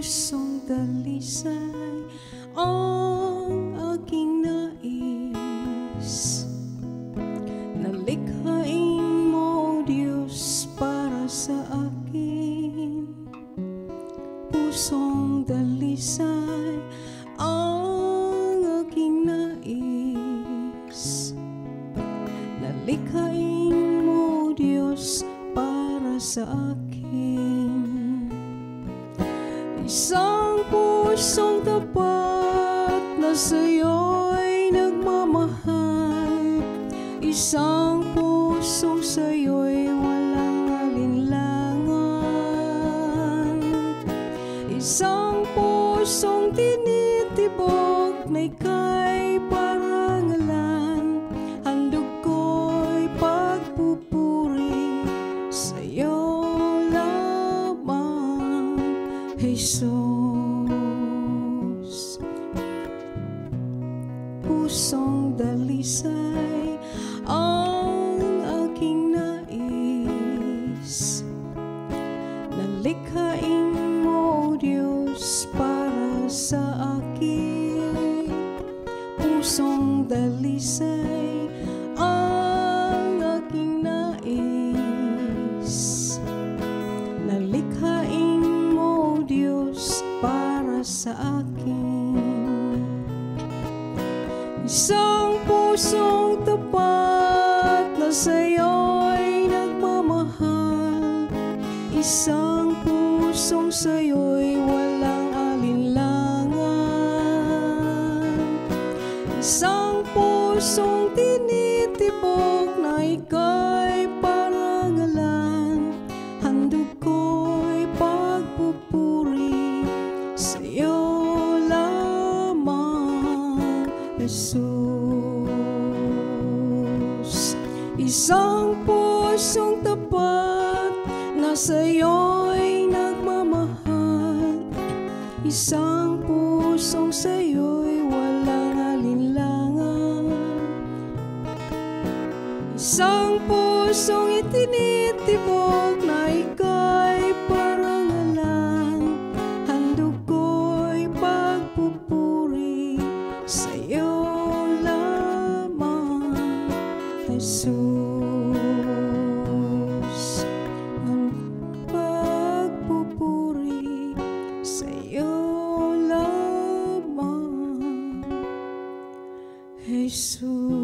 pusong dalisay ang aking nais. Nalikhain mo, Diyos, para sa akin. Pusong dalisay ang aking nais. Nalikhain mo, Diyos, para sa akin. Isang pusong tapat na sa'yo'y nagmamahal. Isang pusong sa'yo'y walang alinlangan. Isang pusong tinitibok na ika'y parangalan. Handog ko'y pagpupuri sa'yo lamang, Jesus. Pusong dalisay ang aking nais. Nalikhain mo, Diyos, para sa akin. Pusong dalisay ang aking nais. Nalikhain mo, Diyos, para sa akin. Isang pusong tapat na sa'yo'y nagmamahal. Isang pusong sa'yo'y walang alinlangan. Isang pusong tinitibok na ika'y parangalan. Handog ko'y pagpupuri sa'yo lamang, Jesus. Isang pusong tapat na sa'yo'y nagmamahal. Isang pusong sa'yo'y walang alinlangan. Isang pusong itinitibok na ika'y parangalan. Handog ko'y pagpupuri sa'yo lamang, Jesus. Ang pagpupuri sa'yo lamang, Jesus.